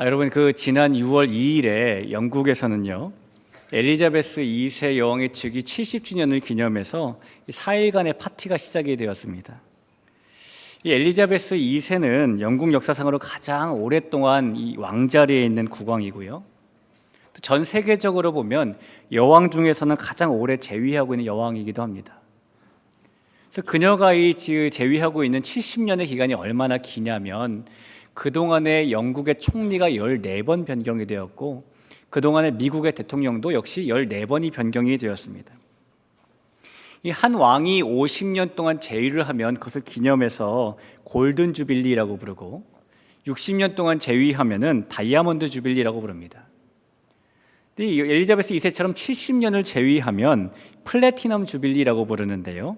여러분 지난 6월 2일에 영국에서는요 엘리자베스 2세 여왕의 즉위 70주년을 기념해서 4일간의 파티가 시작이 되었습니다. 이 엘리자베스 2세는 영국 역사상으로 가장 오랫동안 이 왕자리에 있는 국왕이고요. 전 세계적으로 보면 여왕 중에서는 가장 오래 재위하고 있는 여왕이기도 합니다. 그래서 그녀가 재위하고 있는 70년의 기간이 얼마나 기냐면 그동안에 영국의 총리가 14번 변경이 되었고 그동안에 미국의 대통령도 역시 14번이 변경이 되었습니다. 이 한 왕이 50년 동안 재위를 하면 그것을 기념해서 골든 주빌리라고 부르고 60년 동안 재위하면은 다이아몬드 주빌리라고 부릅니다. 근데 엘리자베스 2세처럼 70년을 재위하면 플래티넘 주빌리라고 부르는데요.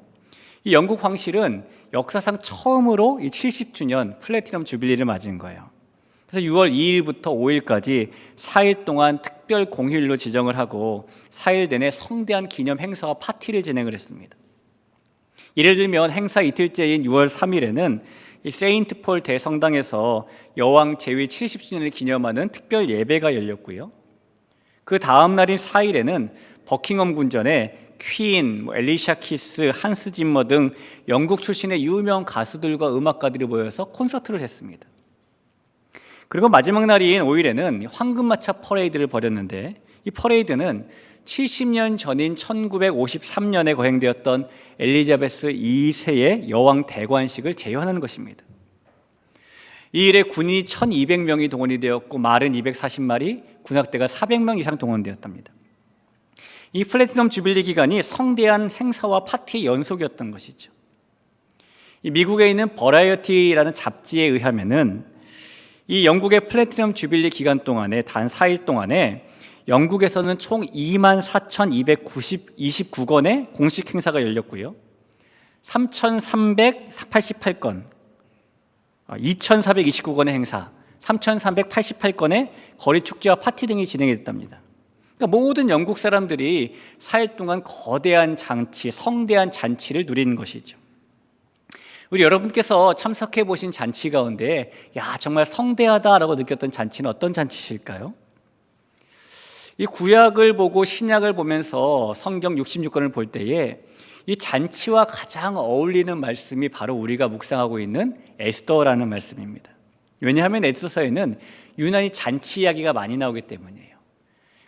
이 영국 황실은 역사상 처음으로 이 70주년 플래티넘 주빌리를 맞은 거예요. 그래서 6월 2일부터 5일까지 4일 동안 특별 공휴일로 지정을 하고 4일 내내 성대한 기념 행사와 파티를 진행을 했습니다. 예를 들면 행사 이틀째인 6월 3일에는 이 세인트 폴 대성당에서 여왕 재위 70주년을 기념하는 특별 예배가 열렸고요. 그 다음 날인 4일에는 버킹엄 궁전에 퀸, 엘리샤 키스, 한스 짐머 등 영국 출신의 유명 가수들과 음악가들이 모여서 콘서트를 했습니다. 그리고 마지막 날인 5일에는 황금마차 퍼레이드를 벌였는데 이 퍼레이드는 70년 전인 1953년에 거행되었던 엘리자베스 2세의 여왕 대관식을 재현하는 것입니다. 이 일에 군인이 1200명이 동원이 되었고 말은 240마리, 군악대가 400명 이상 동원되었답니다. 이 플래티넘 주빌리 기간이 성대한 행사와 파티의 연속이었던 것이죠. 이 미국에 있는 버라이어티라는 잡지에 의하면은 이 영국의 플래티넘 주빌리 기간 동안에 단 4일 동안에 영국에서는 총 24,229건의 공식 행사가 열렸고요. 3,388건, 2,429건의 행사, 3,388건의 거리 축제와 파티 등이 진행이 됐답니다. 그러니까 모든 영국 사람들이 4일 동안 거대한 잔치, 성대한 잔치를 누리는 것이죠. 우리 여러분께서 참석해 보신 잔치 가운데 정말 성대하다라고 느꼈던 잔치는 어떤 잔치실까요? 이 구약을 보고 신약을 보면서 성경 66권을 볼 때에 이 잔치와 가장 어울리는 말씀이 바로 우리가 묵상하고 있는 에스더라는 말씀입니다. 왜냐하면 에스더서에는 유난히 잔치 이야기가 많이 나오기 때문이에요.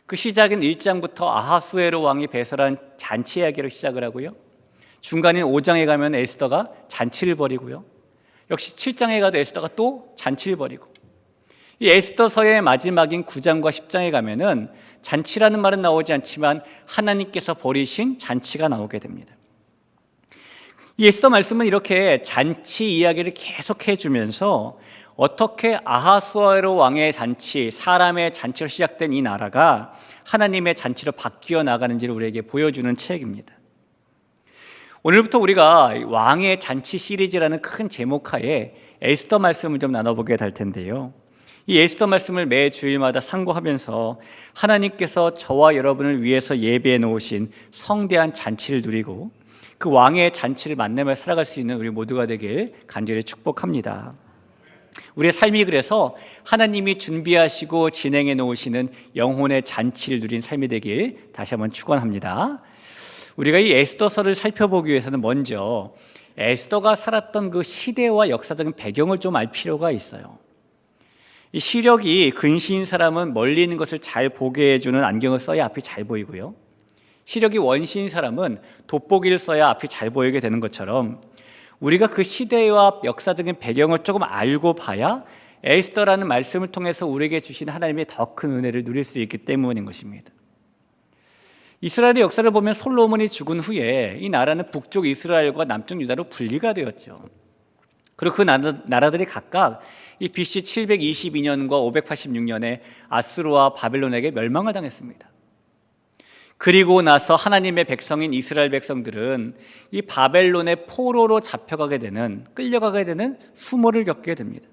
그 시작은 1장부터 아하수에로 왕이 배설한 잔치 이야기로 시작을 하고요. 중간인 5장에 가면 에스더가 잔치를 벌이고요. 역시 7장에 가도 에스더가 또 잔치를 벌이고, 이 에스더서의 마지막인 9장과 10장에 가면은 잔치라는 말은 나오지 않지만 하나님께서 벌이신 잔치가 나오게 됩니다. 이 에스더 말씀은 이렇게 잔치 이야기를 계속해 주면서 어떻게 아하수에로 왕의 잔치, 사람의 잔치로 시작된 이 나라가 하나님의 잔치로 바뀌어 나가는지를 우리에게 보여주는 책입니다. 오늘부터 우리가 왕의 잔치 시리즈라는 큰 제목하에 에스더 말씀을 좀 나눠보게 될 텐데요. 이 에스더 말씀을 매 주일마다 상고하면서 하나님께서 저와 여러분을 위해서 예배해 놓으신 성대한 잔치를 누리고 그 왕의 잔치를 만나며 살아갈 수 있는 우리 모두가 되길 간절히 축복합니다. 우리의 삶이 그래서 하나님이 준비하시고 진행해 놓으시는 영혼의 잔치를 누린 삶이 되길 다시 한번 축원합니다. 우리가 이 에스더서를 살펴보기 위해서는 먼저 에스더가 살았던 그 시대와 역사적인 배경을 좀 알 필요가 있어요. 이 시력이 근시인 사람은 멀리 있는 것을 잘 보게 해주는 안경을 써야 앞이 잘 보이고요. 시력이 원시인 사람은 돋보기를 써야 앞이 잘 보이게 되는 것처럼 우리가 그 시대와 역사적인 배경을 조금 알고 봐야 에스더라는 말씀을 통해서 우리에게 주신 하나님의 더 큰 은혜를 누릴 수 있기 때문인 것입니다. 이스라엘의 역사를 보면 솔로몬이 죽은 후에 이 나라는 북쪽 이스라엘과 남쪽 유다로 분리가 되었죠. 그리고 그 나라들이 각각 이 BC 722년과 586년에 아수르와 바벨론에게 멸망을 당했습니다. 그리고 나서 하나님의 백성인 이스라엘 백성들은 이 바벨론의 포로로 끌려가게 되는 수모를 겪게 됩니다.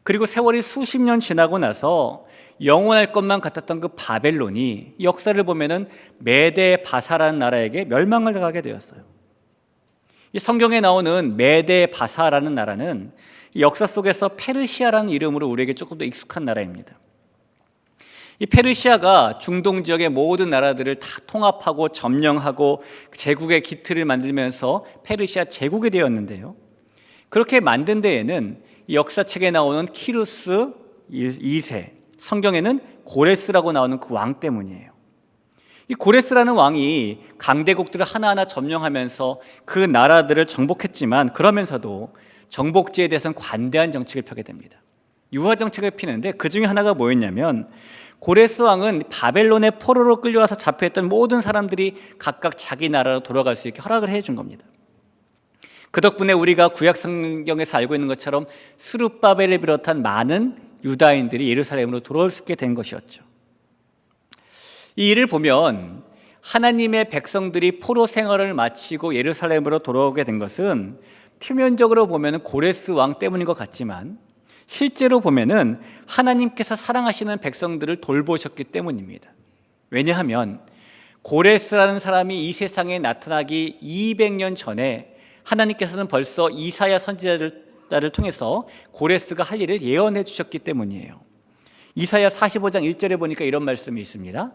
그리고 세월이 수십 년 지나고 나서 영원할 것만 같았던 그 바벨론이 역사를 보면은 메데 바사라는 나라에게 멸망을 당하게 되었어요. 이 성경에 나오는 메데 바사라는 나라는 역사 속에서 페르시아라는 이름으로 우리에게 조금 더 익숙한 나라입니다. 이 페르시아가 중동 지역의 모든 나라들을 다 통합하고 점령하고 제국의 기틀을 만들면서 페르시아 제국이 되었는데요. 그렇게 만든 데에는 역사책에 나오는 키루스 2세, 성경에는 고레스라고 나오는 그 왕 때문이에요. 이 고레스라는 왕이 강대국들을 하나하나 점령하면서 그 나라들을 정복했지만 그러면서도 정복지에 대해서는 관대한 정책을 펴게 됩니다. 유화 정책을 피는데 그 중에 하나가 뭐였냐면 고레스 왕은 바벨론의 포로로 끌려와서 잡혀있던 모든 사람들이 각각 자기 나라로 돌아갈 수 있게 허락을 해준 겁니다. 그 덕분에 우리가 구약 성경에서 알고 있는 것처럼 스룹바벨을 비롯한 많은 유다인들이 예루살렘으로 돌아올 수 있게 된 것이었죠. 이 일을 보면 하나님의 백성들이 포로 생활을 마치고 예루살렘으로 돌아오게 된 것은 표면적으로 보면 고레스 왕 때문인 것 같지만 실제로 보면은 하나님께서 사랑하시는 백성들을 돌보셨기 때문입니다. 왜냐하면 고레스라는 사람이 이 세상에 나타나기 200년 전에 하나님께서는 벌써 이사야 선지자를 통해서 고레스가 할 일을 예언해 주셨기 때문이에요. 이사야 45장 1절에 보니까 이런 말씀이 있습니다.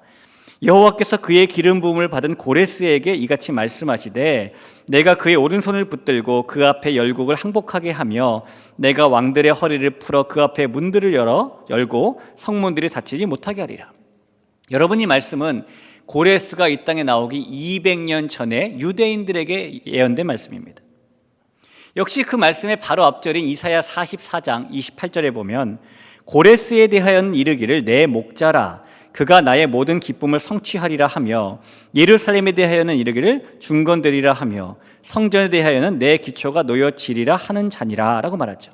여호와께서 그의 기름 부음을 받은 고레스에게 이같이 말씀하시되 내가 그의 오른손을 붙들고 그 앞에 열국을 항복하게 하며 내가 왕들의 허리를 풀어 그 앞에 문들을 열고 성문들이 닫히지 못하게 하리라. 여러분, 이 말씀은 고레스가 이 땅에 나오기 200년 전에 유대인들에게 예언된 말씀입니다. 역시 그 말씀의 바로 앞절인 이사야 44장 28절에 보면 고레스에 대하여는 이르기를 내 목자라 그가 나의 모든 기쁨을 성취하리라 하며 예루살렘에 대하여는 이르기를 중건되리라 하며 성전에 대하여는 내 기초가 놓여지리라 하는 자니라 라고 말하죠.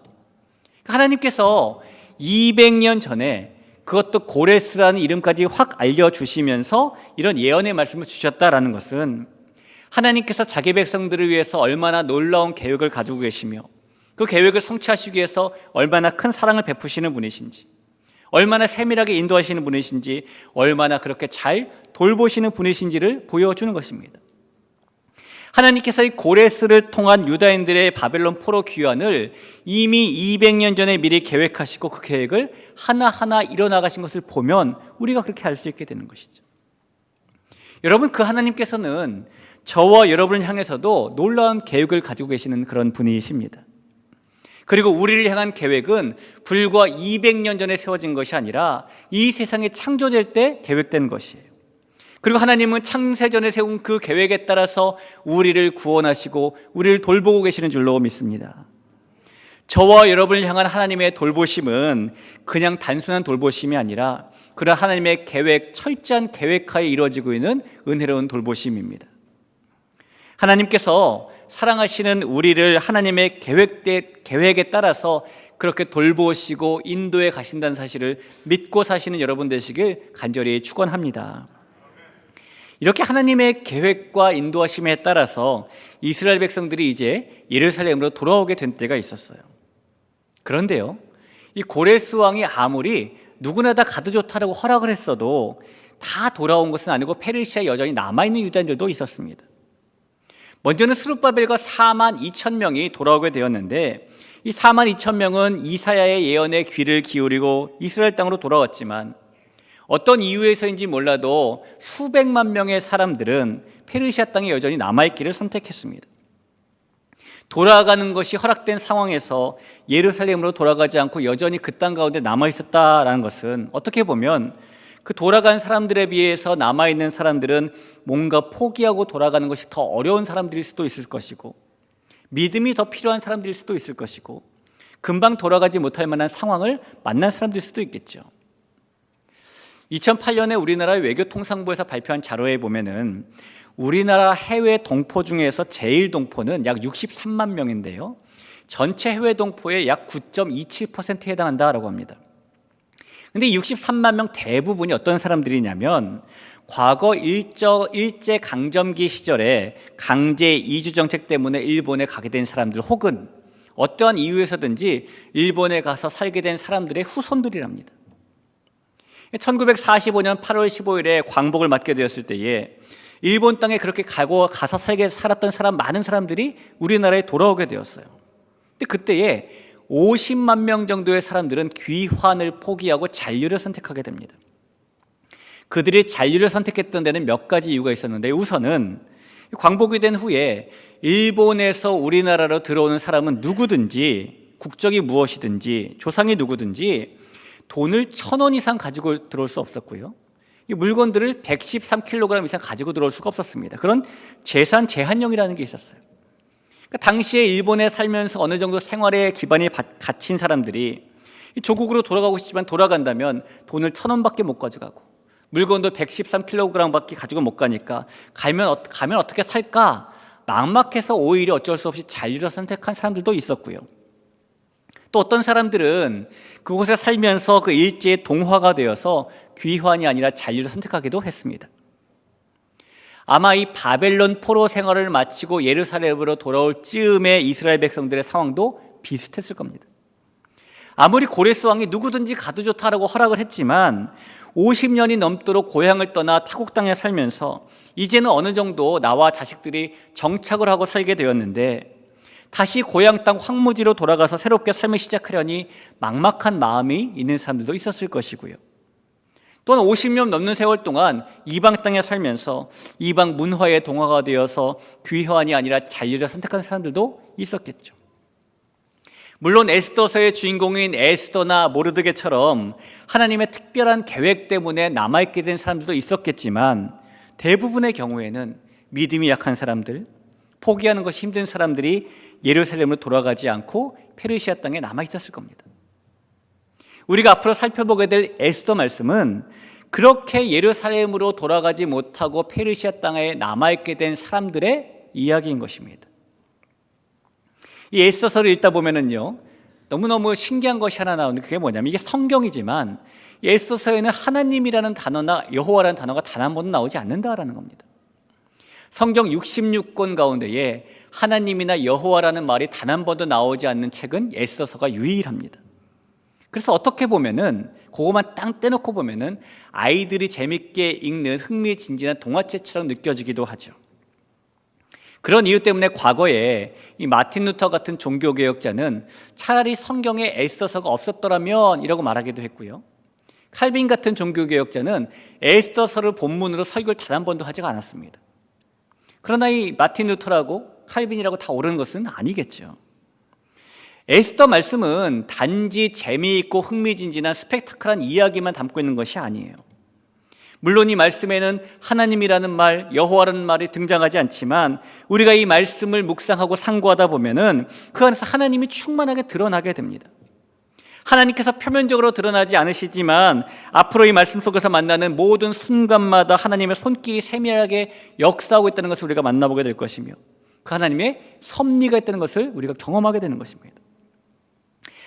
하나님께서 200년 전에 그것도 고레스라는 이름까지 확 알려주시면서 이런 예언의 말씀을 주셨다라는 것은 하나님께서 자기 백성들을 위해서 얼마나 놀라운 계획을 가지고 계시며 그 계획을 성취하시기 위해서 얼마나 큰 사랑을 베푸시는 분이신지, 얼마나 세밀하게 인도하시는 분이신지, 얼마나 그렇게 잘 돌보시는 분이신지를 보여주는 것입니다. 하나님께서 이 고레스를 통한 유다인들의 바벨론 포로 귀환을 이미 200년 전에 미리 계획하시고 그 계획을 하나하나 이뤄나가신 것을 보면 우리가 그렇게 알 수 있게 되는 것이죠. 여러분, 그 하나님께서는 저와 여러분을 향해서도 놀라운 계획을 가지고 계시는 그런 분이십니다. 그리고 우리를 향한 계획은 불과 200년 전에 세워진 것이 아니라 이 세상이 창조될 때 계획된 것이에요. 그리고 하나님은 창세전에 세운 그 계획에 따라서 우리를 구원하시고 우리를 돌보고 계시는 줄로 믿습니다. 저와 여러분을 향한 하나님의 돌보심은 그냥 단순한 돌보심이 아니라 그런 하나님의 계획, 철저한 계획하에 이루어지고 있는 은혜로운 돌보심입니다. 하나님께서 사랑하시는 우리를 하나님의 계획에 따라서 그렇게 돌보시고 인도해 가신다는 사실을 믿고 사시는 여러분 되시길 간절히 축원합니다. 이렇게 하나님의 계획과 인도하심에 따라서 이스라엘 백성들이 이제 예루살렘으로 돌아오게 된 때가 있었어요. 그런데요, 이 고레스 왕이 아무리 누구나 다 가도 좋다라고 허락을 했어도 다 돌아온 것은 아니고 페르시아에 여전히 남아있는 유대인들도 있었습니다. 먼저는 스룹바벨과 4만 2천 명이 돌아오게 되었는데 이 4만 2천 명은 이사야의 예언에 귀를 기울이고 이스라엘 땅으로 돌아왔지만 어떤 이유에서인지 몰라도 수백만 명의 사람들은 페르시아 땅에 여전히 남아있기를 선택했습니다. 돌아가는 것이 허락된 상황에서 예루살렘으로 돌아가지 않고 여전히 그 땅 가운데 남아있었다라는 것은 어떻게 보면 그 돌아간 사람들에 비해서 남아있는 사람들은 뭔가 포기하고 돌아가는 것이 더 어려운 사람들일 수도 있을 것이고 믿음이 더 필요한 사람들일 수도 있을 것이고 금방 돌아가지 못할 만한 상황을 만난 사람들일 수도 있겠죠. 2008년에 우리나라 외교통상부에서 발표한 자료에 보면은 우리나라 해외 동포 중에서 제일 동포는 약 63만 명인데요. 전체 해외 동포의 약 9.27%에 해당한다라고 합니다. 근데 63만 명 대부분이 어떤 사람들이냐면 과거 일제 강점기 시절에 강제 이주 정책 때문에 일본에 가게 된 사람들 혹은 어떠한 이유에서든지 일본에 가서 살게 된 사람들의 후손들이랍니다. 1945년 8월 15일에 광복을 맞게 되었을 때에 일본 땅에 그렇게 가서 살았던 많은 사람들이 우리나라에 돌아오게 되었어요. 근데 그때에 50만 명 정도의 사람들은 귀환을 포기하고 잔류를 선택하게 됩니다. 그들이 잔류를 선택했던 데는 몇 가지 이유가 있었는데, 우선은 광복이 된 후에 일본에서 우리나라로 들어오는 사람은 누구든지, 국적이 무엇이든지, 조상이 누구든지 돈을 1,000원 이상 가지고 들어올 수 없었고요, 이 물건들을 113kg 이상 가지고 들어올 수가 없었습니다. 그런 재산 제한령이라는 게 있었어요. 그러니까 당시에 일본에 살면서 어느 정도 생활의 기반이 갖춘 사람들이 조국으로 돌아가고 싶지만 돌아간다면 돈을 1,000원밖에 못 가져가고 물건도 113kg밖에 가지고 못 가니까 가면 어떻게 살까 막막해서 오히려 어쩔 수 없이 잔류를 선택한 사람들도 있었고요. 또 어떤 사람들은 그곳에 살면서 그 일제의 동화가 되어서 귀환이 아니라 잔류를 선택하기도 했습니다. 아마 이 바벨론 포로 생활을 마치고 예루살렘으로 돌아올 즈음에 이스라엘 백성들의 상황도 비슷했을 겁니다. 아무리 고레스 왕이 누구든지 가도 좋다라고 허락을 했지만 50년이 넘도록 고향을 떠나 타국 땅에 살면서 이제는 어느 정도 나와 자식들이 정착을 하고 살게 되었는데, 다시 고향 땅 황무지로 돌아가서 새롭게 삶을 시작하려니 막막한 마음이 있는 사람들도 있었을 것이고요. 또한 50년 넘는 세월 동안 이방 땅에 살면서 이방 문화의 동화가 되어서 귀환이 아니라 잔류를 선택한 사람들도 있었겠죠. 물론 에스더서의 주인공인 에스더나 모르드게처럼 하나님의 특별한 계획 때문에 남아있게 된 사람들도 있었겠지만, 대부분의 경우에는 믿음이 약한 사람들, 포기하는 것이 힘든 사람들이 예루살렘으로 돌아가지 않고 페르시아 땅에 남아있었을 겁니다. 우리가 앞으로 살펴보게 될 에스더 말씀은 그렇게 예루살렘으로 돌아가지 못하고 페르시아 땅에 남아있게 된 사람들의 이야기인 것입니다. 이 에스더서를 읽다 보면은요, 너무너무 신기한 것이 하나 나오는데, 그게 뭐냐면, 이게 성경이지만 에스더서에는 하나님이라는 단어나 여호와라는 단어가 단 한 번도 나오지 않는다라는 겁니다. 성경 66권 가운데에 하나님이나 여호와라는 말이 단 한 번도 나오지 않는 책은 에스더서가 유일합니다. 그래서 어떻게 보면은, 그것만 땅 떼놓고 보면은 아이들이 재밌게 읽는 흥미진진한 동화책처럼 느껴지기도 하죠. 그런 이유 때문에 과거에 이 마틴 루터 같은 종교개혁자는 차라리 성경에 에스더서가 없었더라면 이라고 말하기도 했고요, 칼빈 같은 종교개혁자는 에스더서를 본문으로 설교를 단 한 번도 하지 않았습니다. 그러나 이 마틴 루터라고 칼빈이라고 다 옳은 것은 아니겠죠. 에스더 말씀은 단지 재미있고 흥미진진한 스펙타클한 이야기만 담고 있는 것이 아니에요. 물론 이 말씀에는 하나님이라는 말, 여호와라는 말이 등장하지 않지만 우리가 이 말씀을 묵상하고 상고하다 보면은 그 안에서 하나님이 충만하게 드러나게 됩니다. 하나님께서 표면적으로 드러나지 않으시지만 앞으로 이 말씀 속에서 만나는 모든 순간마다 하나님의 손길이 세밀하게 역사하고 있다는 것을 우리가 만나보게 될 것이며, 그 하나님의 섭리가 있다는 것을 우리가 경험하게 되는 것입니다.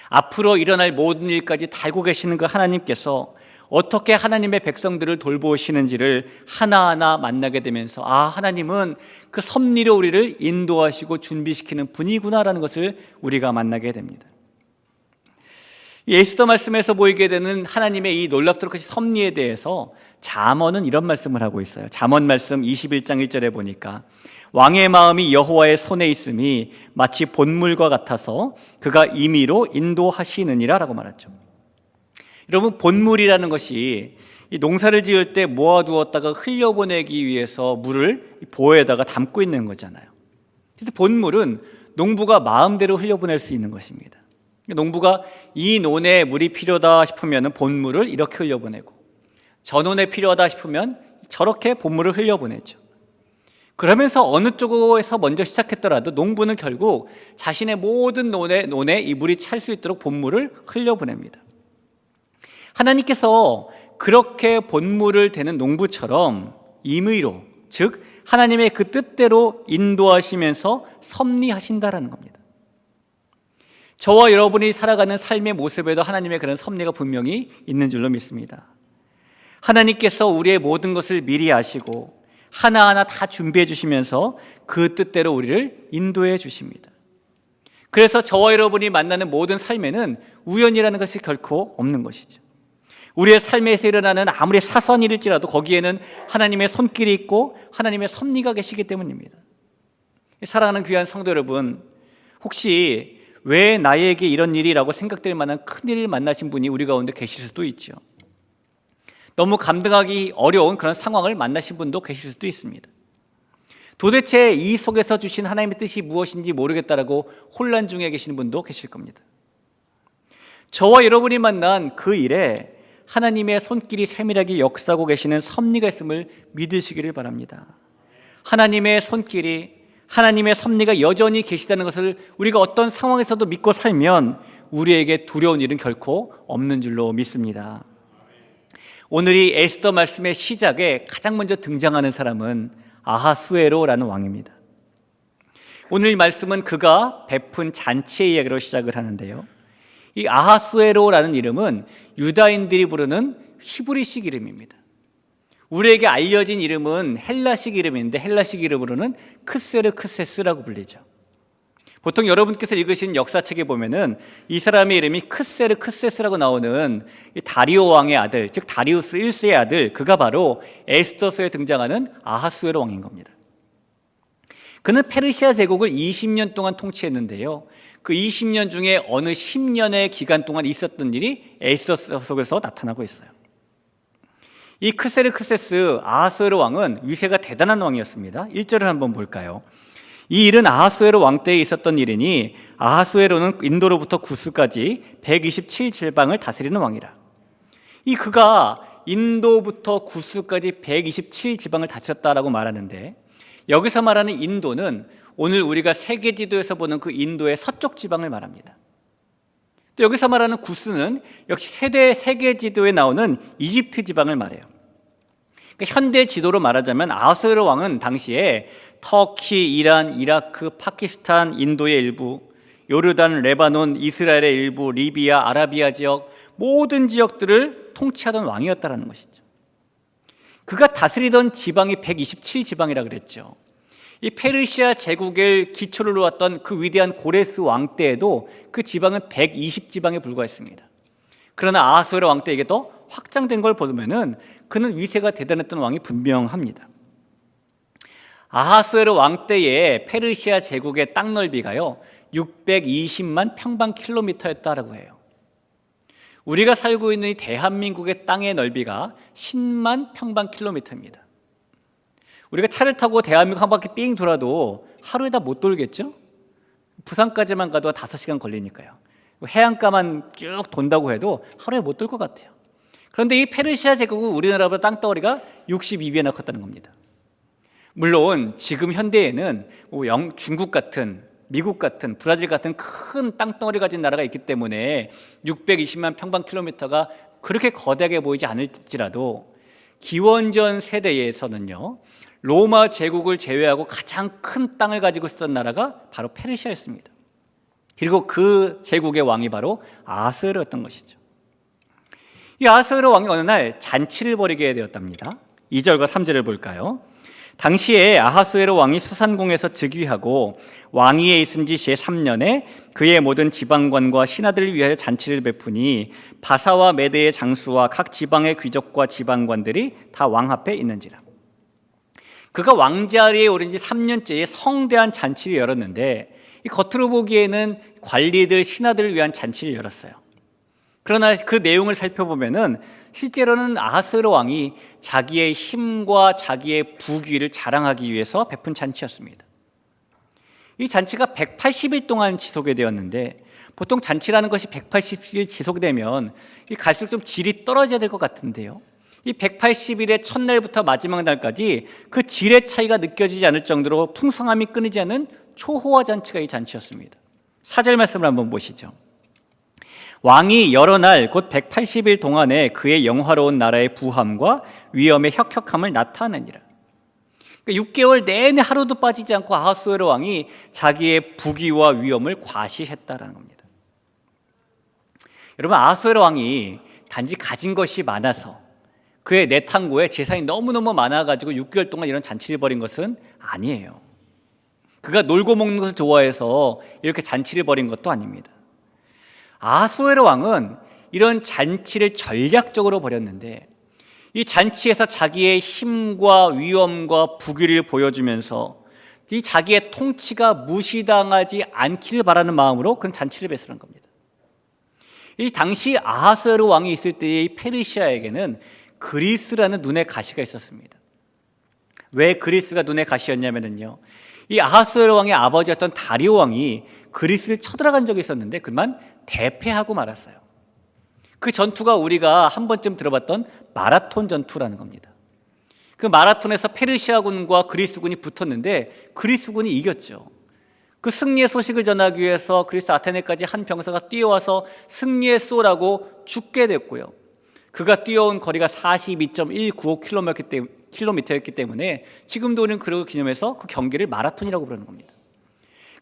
앞으로 일어날 모든 일까지 다 알고 계시는 그 하나님께서 어떻게 하나님의 백성들을 돌보시는지를 하나하나 만나게 되면서, 아, 하나님은 그 섭리로 우리를 인도하시고 준비시키는 분이구나라는 것을 우리가 만나게 됩니다. 이 에스더 말씀에서 보이게 되는 하나님의 이 놀랍도록 하신 섭리에 대해서 잠언은 이런 말씀을 하고 있어요. 잠언 말씀 21장 1절에 보니까 왕의 마음이 여호와의 손에 있음이 마치 본물과 같아서 그가 임의로 인도하시느니라 라고 말했죠. 여러분, 본물이라는 것이 이 농사를 지을 때 모아두었다가 흘려보내기 위해서 물을 보에다가 담고 있는 거잖아요. 그래서 본물은 농부가 마음대로 흘려보낼 수 있는 것입니다. 농부가 이 논에 물이 필요하다 싶으면 본물을 이렇게 흘려보내고, 저 논에 필요하다 싶으면 저렇게 본물을 흘려보내죠. 그러면서 어느 쪽에서 먼저 시작했더라도 농부는 결국 자신의 모든 논에 이 물이 찰 수 있도록 본물을 흘려보냅니다. 하나님께서 그렇게 본물을 대는 농부처럼 임의로, 즉 하나님의 그 뜻대로 인도하시면서 섭리하신다라는 겁니다. 저와 여러분이 살아가는 삶의 모습에도 하나님의 그런 섭리가 분명히 있는 줄로 믿습니다. 하나님께서 우리의 모든 것을 미리 아시고 하나하나 다 준비해 주시면서 그 뜻대로 우리를 인도해 주십니다. 그래서 저와 여러분이 만나는 모든 삶에는 우연이라는 것이 결코 없는 것이죠. 우리의 삶에서 일어나는 아무리 사소한 일일지라도 거기에는 하나님의 손길이 있고 하나님의 섭리가 계시기 때문입니다. 사랑하는 귀한 성도 여러분, 혹시 왜 나에게 이런 일이라고 생각될 만한 큰 일을 만나신 분이 우리 가운데 계실 수도 있죠. 너무 감당하기 어려운 그런 상황을 만나신 분도 계실 수도 있습니다. 도대체 이 속에서 주신 하나님의 뜻이 무엇인지 모르겠다라고 혼란 중에 계시는 분도 계실 겁니다. 저와 여러분이 만난 그 일에 하나님의 손길이 세밀하게 역사하고 계시는 섭리가 있음을 믿으시기를 바랍니다. 하나님의 손길이, 하나님의 섭리가 여전히 계시다는 것을 우리가 어떤 상황에서도 믿고 살면 우리에게 두려운 일은 결코 없는 줄로 믿습니다. 오늘 이 에스더 말씀의 시작에 가장 먼저 등장하는 사람은 아하수에로라는 왕입니다. 오늘 말씀은 그가 베푼 잔치의 이야기로 시작을 하는데요, 이 아하수에로라는 이름은 유다인들이 부르는 히브리식 이름입니다. 우리에게 알려진 이름은 헬라식 이름인데 헬라식 이름으로는 크세르크세스라고 불리죠. 보통 여러분께서 읽으신 역사책에 보면은 이 사람의 이름이 크세르크세스라고 나오는 다리오 왕의 아들, 즉 다리우스 1세의 아들, 그가 바로 에스더서에 등장하는 아하수에로 왕인 겁니다. 그는 페르시아 제국을 20년 동안 통치했는데요, 그 20년 중에 어느 10년의 기간 동안 있었던 일이 에스더 속에서 나타나고 있어요. 이 크세르크세스 아하수에로 왕은 위세가 대단한 왕이었습니다. 1절을 한번 볼까요? 이 일은 아하수에로 왕 때에 있었던 일이니 아하수에로는 인도로부터 구스까지 127지방을 다스리는 왕이라. 이 그가 인도부터 구스까지 127지방을 다스렸다라고 말하는데, 여기서 말하는 인도는 오늘 우리가 세계 지도에서 보는 그 인도의 서쪽 지방을 말합니다. 또 여기서 말하는 구스는 역시 세계 지도에 나오는 이집트 지방을 말해요. 그러니까 현대 지도로 말하자면 아하수에로 왕은 당시에 터키, 이란, 이라크, 파키스탄, 인도의 일부, 요르단, 레바논, 이스라엘의 일부, 리비아, 아라비아 지역, 모든 지역들을 통치하던 왕이었다는 것이죠. 그가 다스리던 지방이 127지방이라 그랬죠. 이 페르시아 제국의 기초를 놓았던 그 위대한 고레스 왕 때에도 그 지방은 120지방에 불과했습니다. 그러나 아하수에로 왕 때 이게 더 확장된 걸 보면은 그는 위세가 대단했던 왕이 분명합니다. 아하수에로 왕 때의 페르시아 제국의 땅 넓이가요 620만 평방킬로미터였다라고 해요. 우리가 살고 있는 이 대한민국의 땅의 넓이가 10만 평방킬로미터입니다. 우리가 차를 타고 대한민국 한 바퀴 삥 돌아도 하루에 다 못 돌겠죠? 부산까지만 가도 5시간 걸리니까요. 해안가만 쭉 돈다고 해도 하루에 못 돌 것 같아요. 그런데 이 페르시아 제국은 우리나라보다 땅덩어리가 62배나 컸다는 겁니다. 물론 지금 현대에는 중국 같은, 미국 같은, 브라질 같은 큰 땅덩어리 가진 나라가 있기 때문에 620만 평방킬로미터가 그렇게 거대하게 보이지 않을지라도 기원전 세대에서는요, 로마 제국을 제외하고 가장 큰 땅을 가지고 있었던 나라가 바로 페르시아였습니다. 그리고 그 제국의 왕이 바로 아하수에로였던 것이죠. 이 아하수에로 왕이 어느 날 잔치를 벌이게 되었답니다. 2절과 3절을 볼까요? 당시에 아하수에로 왕이 수산궁에서 즉위하고 왕위에 있은 지 제3년에 그의 모든 지방관과 신하들을 위하여 잔치를 베푸니 바사와 메대의 장수와 각 지방의 귀족과 지방관들이 다 왕 앞에 있는지라. 그가 왕자리에 오른 지 3년째에 성대한 잔치를 열었는데, 이 겉으로 보기에는 관리들, 신하들을 위한 잔치를 열었어요. 그러나 그 내용을 살펴보면은 실제로는 아하수에로 왕이 자기의 힘과 자기의 부귀를 자랑하기 위해서 베푼 잔치였습니다. 이 잔치가 180일 동안 지속이 되었는데, 보통 잔치라는 것이 180일 지속되면 갈수록 좀 질이 떨어져야 될 것 같은데요, 이 180일의 첫날부터 마지막 날까지 그 질의 차이가 느껴지지 않을 정도로 풍성함이 끊이지 않는 초호화 잔치가 이 잔치였습니다. 4절 말씀을 한번 보시죠. 왕이 여러 날 곧 180일 동안에 그의 영화로운 나라의 부함과 위엄의 혁혁함을 나타내니라. 그러니까 6개월 내내 하루도 빠지지 않고 아하수에로 왕이 자기의 부귀와 위엄을 과시했다라는 겁니다. 여러분, 아하수에로 왕이 단지 가진 것이 많아서 그의 내탕고에 재산이 너무너무 많아가지고 6개월 동안 이런 잔치를 벌인 것은 아니에요. 그가 놀고 먹는 것을 좋아해서 이렇게 잔치를 벌인 것도 아닙니다. 아하수에로 왕은 이런 잔치를 전략적으로 벌였는데 이 잔치에서 자기의 힘과 위엄과 부귀를 보여주면서 이 자기의 통치가 무시당하지 않기를 바라는 마음으로 그런 잔치를 베풀은 겁니다. 이 당시 아하스웨로 왕이 있을 때의 페르시아에게는 그리스라는 눈의 가시가 있었습니다. 왜 그리스가 눈의 가시였냐면요, 이 아하스웨로 왕의 아버지였던 다리오 왕이 그리스를 쳐들어간 적이 있었는데 그만 대패하고 말았어요. 그 전투가 우리가 한 번쯤 들어봤던 마라톤 전투라는 겁니다. 그 마라톤에서 페르시아군과 그리스군이 붙었는데 그리스군이 이겼죠. 그 승리의 소식을 전하기 위해서 그리스 아테네까지 한 병사가 뛰어와서 승리의 쏘라고 죽게 됐고요. 그가 뛰어온 거리가 42.195km였기 때문에 지금도 우리는 그걸 기념해서 그 경기를 마라톤이라고 부르는 겁니다.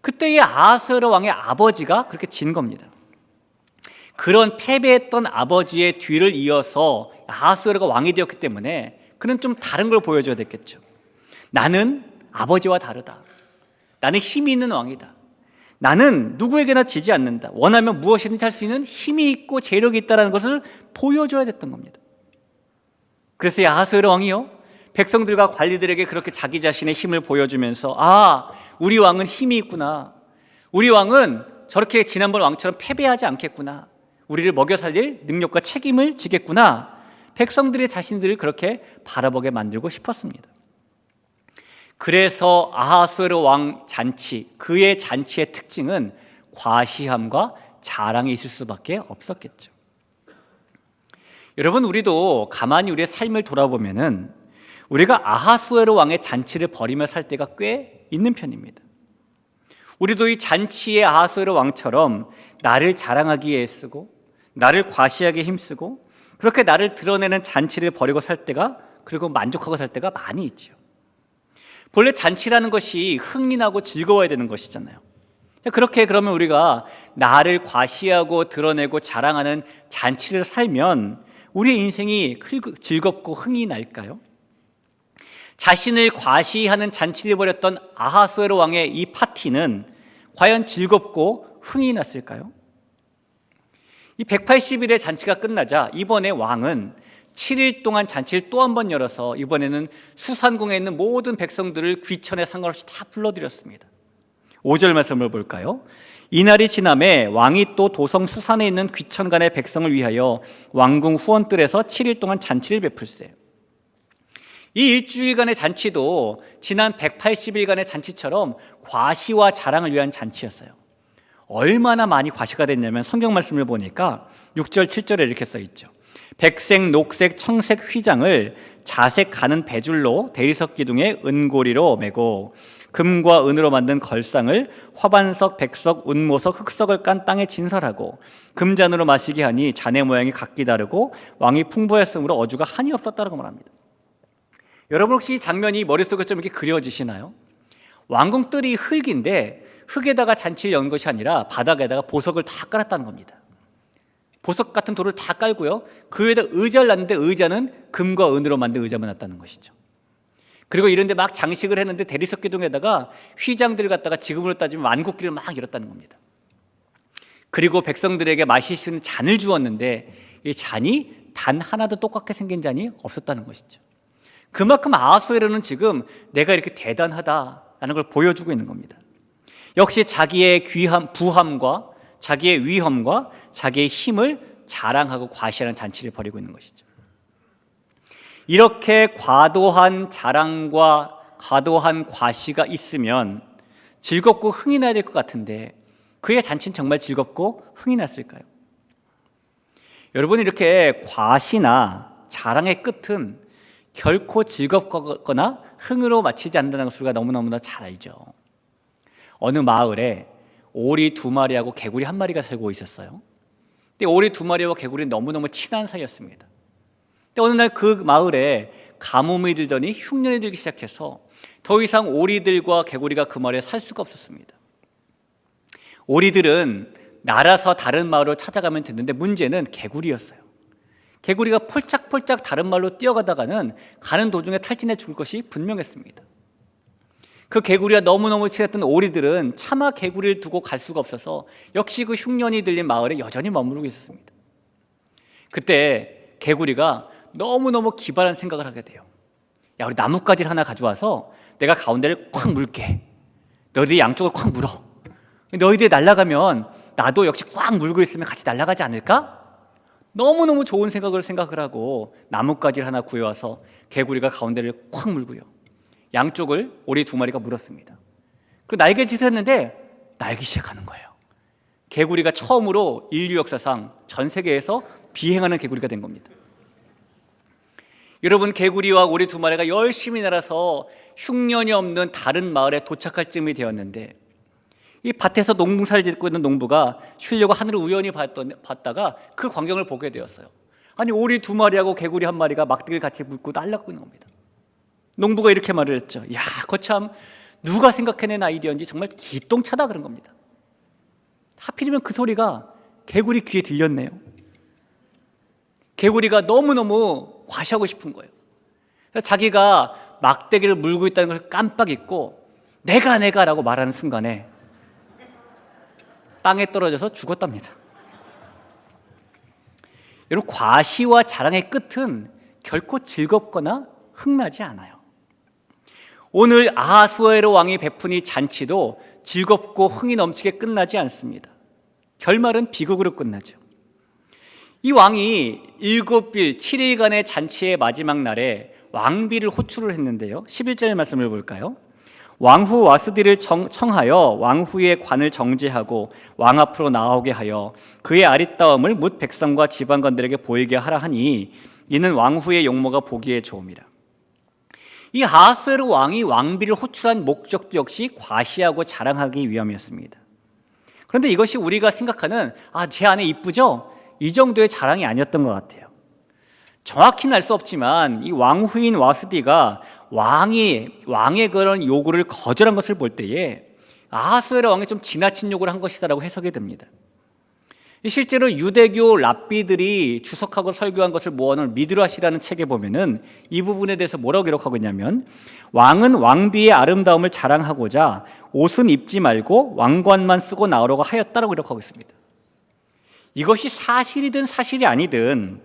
그때의 아하스웨로 왕의 아버지가 그렇게 진 겁니다. 그런 패배했던 아버지의 뒤를 이어서 아하스웨로가 왕이 되었기 때문에 그는 좀 다른 걸 보여줘야 됐겠죠. 나는 아버지와 다르다. 나는 힘이 있는 왕이다. 나는 누구에게나 지지 않는다. 원하면 무엇이든지 할 수 있는 힘이 있고 재력이 있다는 것을 보여줘야 됐던 겁니다. 그래서 이 아하스웨로 왕이요, 백성들과 관리들에게 그렇게 자기 자신의 힘을 보여주면서 우리 왕은 힘이 있구나. 우리 왕은 저렇게 지난번 왕처럼 패배하지 않겠구나. 우리를 먹여 살릴 능력과 책임을 지겠구나. 백성들이 자신들을 그렇게 바라보게 만들고 싶었습니다. 그래서 아하스웨로 왕 잔치, 그의 잔치의 특징은 과시함과 자랑이 있을 수밖에 없었겠죠. 여러분, 우리도 가만히 우리의 삶을 돌아보면은 우리가 아하스웨로 왕의 잔치를 벌이며 살 때가 꽤 있는 편입니다. 우리도 이 잔치의 아하스웨로 왕처럼 나를 자랑하기에 애쓰고 나를 과시하기에 힘쓰고 그렇게 나를 드러내는 잔치를 벌이고 살 때가, 그리고 만족하고 살 때가 많이 있죠. 본래 잔치라는 것이 흥미나고 즐거워야 되는 것이잖아요. 그렇게 그러면 우리가 나를 과시하고 드러내고 자랑하는 잔치를 살면 우리의 인생이 즐겁고 흥이 날까요? 자신을 과시하는 잔치를 벌였던 아하스웨로 왕의 이 파티는 과연 즐겁고 흥이 났을까요? 이 180일의 잔치가 끝나자 이번에 왕은 7일 동안 잔치를 또 한 번 열어서 이번에는 수산궁에 있는 모든 백성들을 귀천에 상관없이 다 불러들였습니다. 5절 말씀을 볼까요? 이날이 지남에 왕이 또 도성 수산에 있는 귀천간의 백성을 위하여 왕궁 후원뜰에서 7일 동안 잔치를 베풀세. 이 일주일간의 잔치도 지난 180일간의 잔치처럼 과시와 자랑을 위한 잔치였어요. 얼마나 많이 과시가 됐냐면 성경 말씀을 보니까 6절 7절에 이렇게 써있죠. 백색, 녹색, 청색 휘장을 자색 가는 배줄로 대리석 기둥에 은고리로 매고 금과 은으로 만든 걸상을 화반석, 백석, 운모석, 흑석을 깐 땅에 진설하고 금잔으로 마시게 하니 잔의 모양이 각기 다르고 왕이 풍부했으므로 어주가 한이 없었다고 말합니다. 여러분, 혹시 이 장면이 머릿속에 좀 이렇게 그려지시나요? 왕궁 뜰이 흙인데 흙에다가 잔치를 연 것이 아니라 바닥에다가 보석을 다 깔았다는 겁니다. 보석 같은 돌을 다 깔고요, 그 위에다 의자를 놨는데 의자는 금과 은으로 만든 의자만 놨다는 것이죠. 그리고 이런데 막 장식을 했는데 대리석 기둥에다가 휘장들을 갖다가 지금으로 따지면 만국기를 막 열었다는 겁니다. 그리고 백성들에게 마실 수 있는 잔을 주었는데 이 잔이 단 하나도 똑같게 생긴 잔이 없었다는 것이죠. 그만큼 아하스웨로는 지금 내가 이렇게 대단하다라는 걸 보여주고 있는 겁니다. 역시 자기의 부함과 자기의 위엄과 자기의 힘을 자랑하고 과시하는 잔치를 벌이고 있는 것이죠. 이렇게 과도한 자랑과 과도한 과시가 있으면 즐겁고 흥이 나야 될 것 같은데 그의 잔치는 정말 즐겁고 흥이 났을까요? 여러분, 이렇게 과시나 자랑의 끝은 결코 즐겁거나 흥으로 마치지 않는다는 것을 우리가 너무너무나 잘 알죠. 어느 마을에 오리 2마리하고 개구리 1마리가 살고 있었어요. 근데 오리 2마리와 개구리는 너무너무 친한 사이였습니다. 근데 어느 날 그 마을에 가뭄이 들더니 흉년이 들기 시작해서 더 이상 오리들과 개구리가 그 마을에 살 수가 없었습니다. 오리들은 날아서 다른 마을로 찾아가면 됐는데 문제는 개구리였어요. 개구리가 폴짝폴짝 다른 마을로 뛰어가다가는 가는 도중에 탈진해 죽을 것이 분명했습니다. 그 개구리와 너무너무 친했던 오리들은 차마 개구리를 두고 갈 수가 없어서 역시 그 흉년이 들린 마을에 여전히 머무르고 있었습니다. 그때 개구리가 너무너무 기발한 생각을 하게 돼요. 야, 우리 나뭇가지를 하나 가져와서 내가 가운데를 콱 물게. 너희들이 양쪽을 콱 물어. 너희들이 날아가면 나도 역시 꽉 물고 있으면 같이 날아가지 않을까? 너무너무 좋은 생각을 하고 나뭇가지를 하나 구해와서 개구리가 가운데를 콱 물고요, 양쪽을 오리 두 마리가 물었습니다. 그 날개짓을 했는데 날기 시작하는 거예요. 개구리가 처음으로 인류 역사상 전 세계에서 비행하는 개구리가 된 겁니다. 여러분, 개구리와 오리 두 마리가 열심히 날아서 흉년이 없는 다른 마을에 도착할 쯤이 되었는데, 이 밭에서 농사를 짓고 있는 농부가 쉬려고 하늘을 우연히 봤다가 그 광경을 보게 되었어요. 아니, 오리 두 마리하고 개구리 한 마리가 막대기를 같이 묶고 날아가고 있는 겁니다. 농부가 이렇게 말을 했죠. 야, 거참 누가 생각해낸 아이디어인지 정말 기똥차다, 그런 겁니다. 하필이면 그 소리가 개구리 귀에 들렸네요. 개구리가 너무너무 과시하고 싶은 거예요. 그래서 자기가 막대기를 물고 있다는 것을 깜빡 잊고 내가라고 말하는 순간에 땅에 떨어져서 죽었답니다. 여러분, 과시와 자랑의 끝은 결코 즐겁거나 흥나지 않아요. 오늘 아하수에로 왕이 베푼 이 잔치도 즐겁고 흥이 넘치게 끝나지 않습니다. 결말은 비극으로 끝나죠. 이 왕이 7일 7일간의 잔치의 마지막 날에 왕비를 호출을 했는데요, 11절 말씀을 볼까요? 왕후 와스디를 청하여 왕후의 관을 정제하고 왕 앞으로 나오게 하여 그의 아리따움을 뭇 백성과 지방관들에게 보이게 하라 하니 이는 왕후의 용모가 보기에 좋음이라. 이 아하수에로 왕이 왕비를 호출한 목적도 역시 과시하고 자랑하기 위함이었습니다. 그런데 이것이 우리가 생각하는 제 아내 이쁘죠? 이 정도의 자랑이 아니었던 것 같아요. 정확히는 알 수 없지만 이 왕후인 와스디가 왕의 그런 요구를 거절한 것을 볼 때에 아하수에로 왕이 좀 지나친 요구를 한 것이다라고 해석이 됩니다. 실제로 유대교 랍비들이 주석하고 설교한 것을 모아놓은 미드라시라는 책에 보면은 이 부분에 대해서 뭐라고 기록하고 있냐면, 왕은 왕비의 아름다움을 자랑하고자 옷은 입지 말고 왕관만 쓰고 나오려고 하였다라고 기록하고 있습니다. 이것이 사실이든 사실이 아니든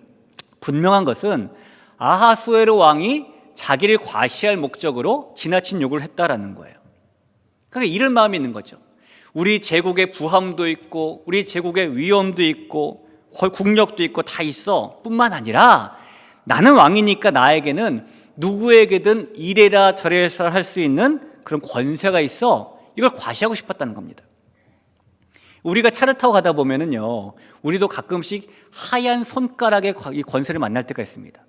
분명한 것은 아하수에로 왕이 자기를 과시할 목적으로 지나친 요구를 했다라는 거예요. 그러니까 이런 마음이 있는 거죠. 우리 제국의 부함도 있고 우리 제국의 위엄도 있고 국력도 있고 다 있어 뿐만 아니라 나는 왕이니까 나에게는 누구에게든 이래라 저래라 할 수 있는 그런 권세가 있어. 이걸 과시하고 싶었다는 겁니다. 우리가 차를 타고 가다 보면은요, 우리도 가끔씩 하얀 손가락의 이 권세를 만날 때가 있습니다.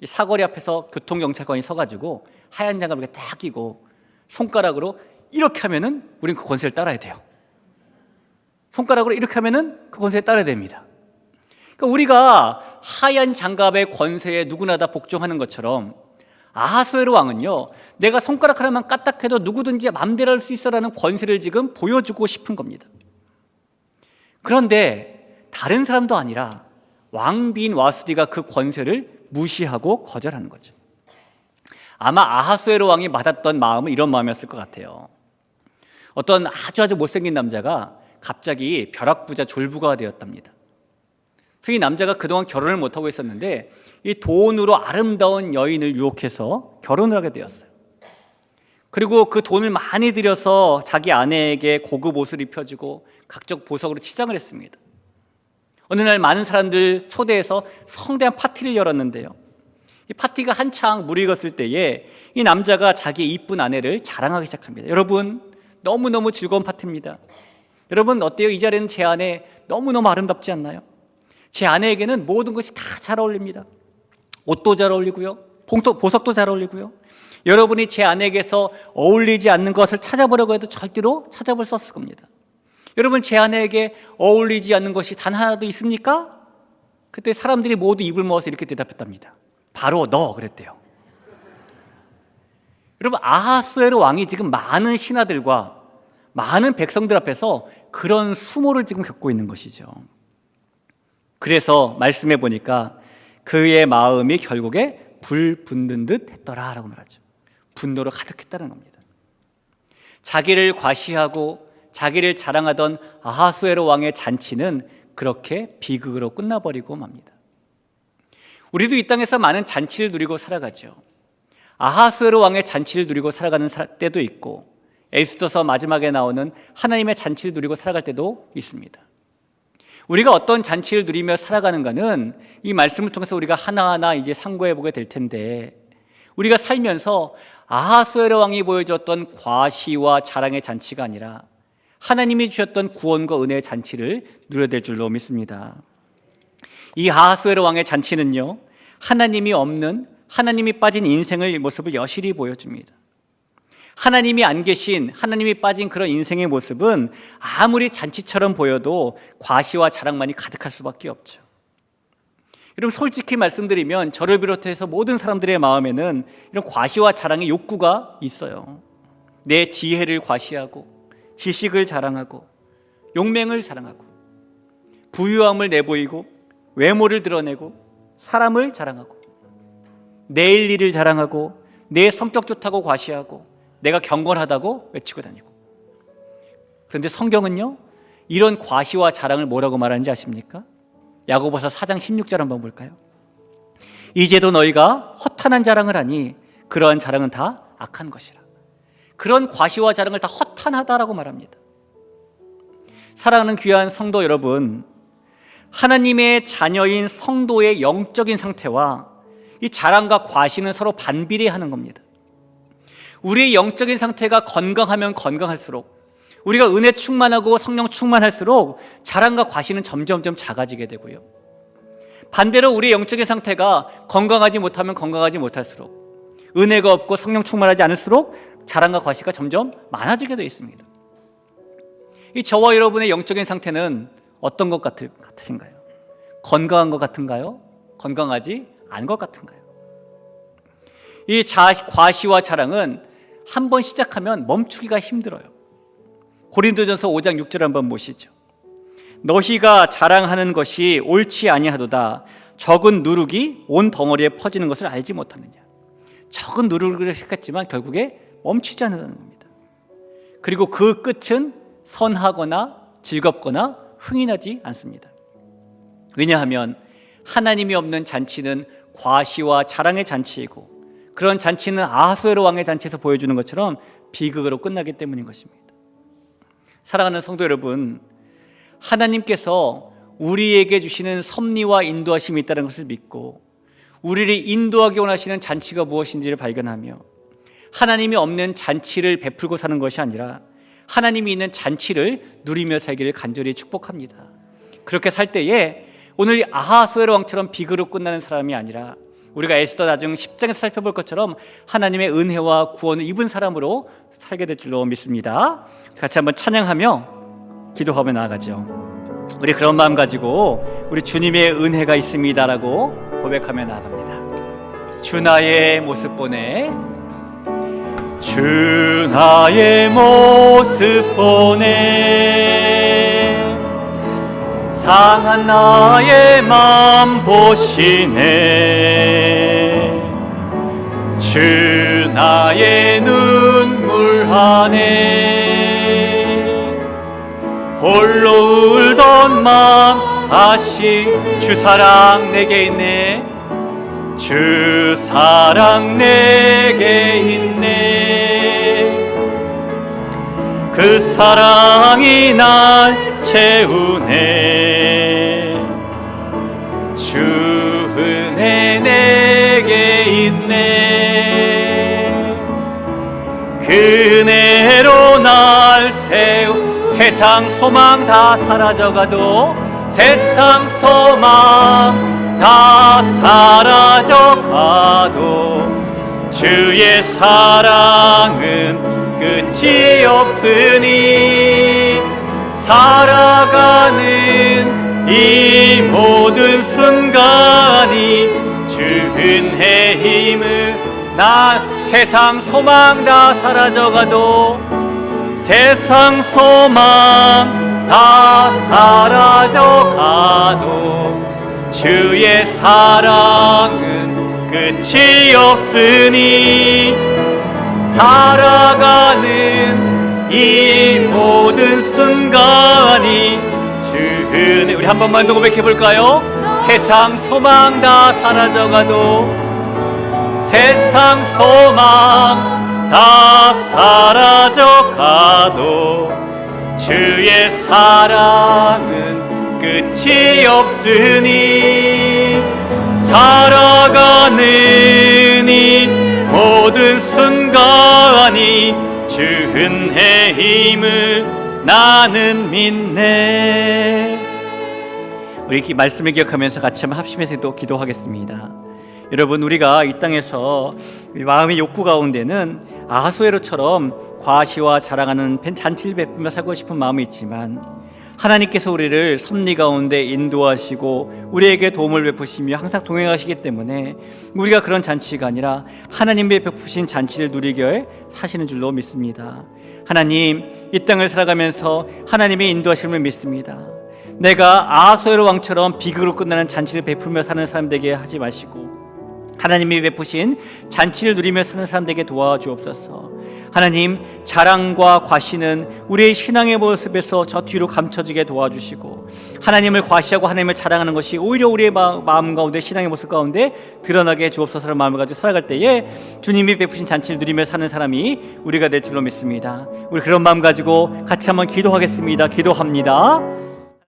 이 사거리 앞에서 교통경찰관이 서가지고 하얀 장갑을 이렇게 딱 끼고 손가락으로 이렇게 하면은 우리는 그 권세를 따라야 돼요. 손가락으로 이렇게 하면은 그 권세를 따라야 됩니다. 그러니까 우리가 하얀 장갑의 권세에 누구나 다 복종하는 것처럼 아하수에로 왕은요, 내가 손가락 하나만 까딱해도 누구든지 마음대로 할 수 있어라는 권세를 지금 보여주고 싶은 겁니다. 그런데 다른 사람도 아니라 왕비인 와스디가 그 권세를 무시하고 거절하는 거죠. 아마 아하수에로 왕이 받았던 마음은 이런 마음이었을 것 같아요. 어떤 아주 못생긴 남자가 갑자기 벼락부자 졸부가 되었답니다. 그래서 이 남자가 그동안 결혼을 못하고 있었는데 이 돈으로 아름다운 여인을 유혹해서 결혼을 하게 되었어요. 그리고 그 돈을 많이 들여서 자기 아내에게 고급 옷을 입혀주고 각종 보석으로 치장을 했습니다. 어느 날 많은 사람들 초대해서 성대한 파티를 열었는데요, 이 파티가 한창 무르익었을 때에 이 남자가 자기의 이쁜 아내를 자랑하기 시작합니다. 여러분, 너무너무 즐거운 파티입니다. 여러분 어때요? 이 자리에는 제 아내 너무너무 아름답지 않나요? 제 아내에게는 모든 것이 다 잘 어울립니다. 옷도 잘 어울리고요, 보석도 잘 어울리고요. 여러분이 제 아내에게서 어울리지 않는 것을 찾아보려고 해도 절대로 찾아볼 수 없을 겁니다. 여러분, 제 아내에게 어울리지 않는 것이 단 하나도 있습니까? 그때 사람들이 모두 입을 모아서 이렇게 대답했답니다. 바로 너, 그랬대요. 여러분, 아하수에로 왕이 지금 많은 신하들과 많은 백성들 앞에서 그런 수모를 지금 겪고 있는 것이죠. 그래서 말씀해 보니까 그의 마음이 결국에 불 붙는 듯 했더라라고 말하죠. 분노로 가득했다는 겁니다. 자기를 과시하고 자기를 자랑하던 아하수에로 왕의 잔치는 그렇게 비극으로 끝나버리고 맙니다. 우리도 이 땅에서 많은 잔치를 누리고 살아가죠. 아하스웨로 왕의 잔치를 누리고 살아가는 때도 있고, 에스더서 마지막에 나오는 하나님의 잔치를 누리고 살아갈 때도 있습니다. 우리가 어떤 잔치를 누리며 살아가는가는 이 말씀을 통해서 우리가 하나하나 이제 상고해 보게 될 텐데, 우리가 살면서 아하스웨로 왕이 보여줬던 과시와 자랑의 잔치가 아니라 하나님이 주셨던 구원과 은혜의 잔치를 누려야 될 줄로 믿습니다. 이 아하스웨로 왕의 잔치는요, 하나님이 없는, 하나님이 빠진 인생의 모습을 여실히 보여줍니다. 하나님이 안 계신, 하나님이 빠진 그런 인생의 모습은 아무리 잔치처럼 보여도 과시와 자랑만이 가득할 수밖에 없죠. 여러분, 솔직히 말씀드리면 저를 비롯해서 모든 사람들의 마음에는 이런 과시와 자랑의 욕구가 있어요. 내 지혜를 과시하고, 지식을 자랑하고, 용맹을 자랑하고, 부유함을 내보이고, 외모를 드러내고, 사람을 자랑하고, 내일 일을 자랑하고, 내 성격 좋다고 과시하고, 내가 경건하다고 외치고 다니고. 그런데 성경은요, 이런 과시와 자랑을 뭐라고 말하는지 아십니까? 야고보서 4장 16절 한번 볼까요? 이제도 너희가 허탄한 자랑을 하니 그러한 자랑은 다 악한 것이라. 그런 과시와 자랑을 다 허탄하다라고 말합니다. 사랑하는 귀한 성도 여러분, 하나님의 자녀인 성도의 영적인 상태와 이 자랑과 과시는 서로 반비례하는 겁니다. 우리의 영적인 상태가 건강하면 건강할수록, 우리가 은혜 충만하고 성령 충만할수록 자랑과 과시는 점점점 작아지게 되고요, 반대로 우리의 영적인 상태가 건강하지 못하면 건강하지 못할수록, 은혜가 없고 성령 충만하지 않을수록 자랑과 과시가 점점 많아지게 되어 있습니다. 이 저와 여러분의 영적인 상태는 어떤 것 같으신가요? 건강한 것 같은가요? 건강하지 않은 것 같은가요? 이 과시와 자랑은 한번 시작하면 멈추기가 힘들어요. 고린도전서 5장 6절 한번 보시죠. 너희가 자랑하는 것이 옳지 아니하도다. 적은 누룩이 온 덩어리에 퍼지는 것을 알지 못하느냐. 적은 누룩을 시작했지만 결국에 멈추지 않는다는 겁니다. 그리고 그 끝은 선하거나 즐겁거나 흥이 나지 않습니다. 왜냐하면 하나님이 없는 잔치는 과시와 자랑의 잔치이고, 그런 잔치는 아하스웨로 왕의 잔치에서 보여주는 것처럼 비극으로 끝나기 때문인 것입니다. 사랑하는 성도 여러분, 하나님께서 우리에게 주시는 섭리와 인도하심이 있다는 것을 믿고, 우리를 인도하기 원하시는 잔치가 무엇인지를 발견하며, 하나님이 없는 잔치를 베풀고 사는 것이 아니라 하나님이 있는 잔치를 누리며 살기를 간절히 축복합니다. 그렇게 살 때에 오늘 아하스웨로 왕처럼 비극으로 끝나는 사람이 아니라, 우리가 에스더 나중 10장에서 살펴볼 것처럼 하나님의 은혜와 구원을 입은 사람으로 살게 될 줄로 믿습니다. 같이 한번 찬양하며 기도하며 나아가죠. 우리 그런 마음 가지고 우리 주님의 은혜가 있습니다라고 고백하며 나아갑니다. 주 나의 모습 보내, 주 나의 모습 보내, 상한 나의 맘 보시네. 주 나의 눈물 안에 홀로 울던 맘 주 사랑 내게 있네. 주 사랑 내게 있네. 그 사랑이 날 채우네. 주 은혜 내게 있네. 그 은혜로 날 세상 소망 다 사라져가도, 세상 소망 다 사라져가도 주의 사랑은 끝이 없으니, 살아가는 이 모든 순간이 주 은혜 힘을, 세상 소망 다 사라져가도, 세상 소망 다 사라져가도 주의 사랑은 끝이 없으니, 살아가는 이 모든 순간이 주 은혜. 우리 한 번만 더 고백해 볼까요? 세상 소망 다 사라져가도 세상 소망 다 사라져가도 주의 사랑은 끝이 없으니 살아가는 이 모든 순간이 주 은혜임을 나는 믿네. 우리 말씀을 기억하면서 같이 한번 합심해서 또 기도하겠습니다. 여러분, 우리가 이 땅에서 마음의 욕구 가운데는 아하수에로처럼 과시와 자랑하는 잔치를 베풀며 살고 싶은 마음이 있지만 하나님께서 우리를 섭리 가운데 인도하시고 우리에게 도움을 베푸시며 항상 동행하시기 때문에 우리가 그런 잔치가 아니라 하나님의 베푸신 잔치를 누리게 해 사시는 줄로 믿습니다. 하나님, 이 땅을 살아가면서 하나님의 인도하심을 믿습니다. 내가 아하수에로 왕처럼 비극으로 끝나는 잔치를 베풀며 사는 사람 되게 하지 마시고 하나님이 베푸신 잔치를 누리며 사는 사람 되게 도와주옵소서. 하나님, 자랑과 과시는 우리의 신앙의 모습에서 저 뒤로 감춰지게 도와주시고 하나님을 과시하고 하나님을 자랑하는 것이 오히려 우리의 마음 가운데, 신앙의 모습 가운데 드러나게 주옵소서라는 마음을 가지고 살아갈 때에 주님이 베푸신 잔치를 누리며 사는 사람이 우리가 될 줄로 믿습니다. 우리 그런 마음 가지고 같이 한번 기도하겠습니다. 기도합니다.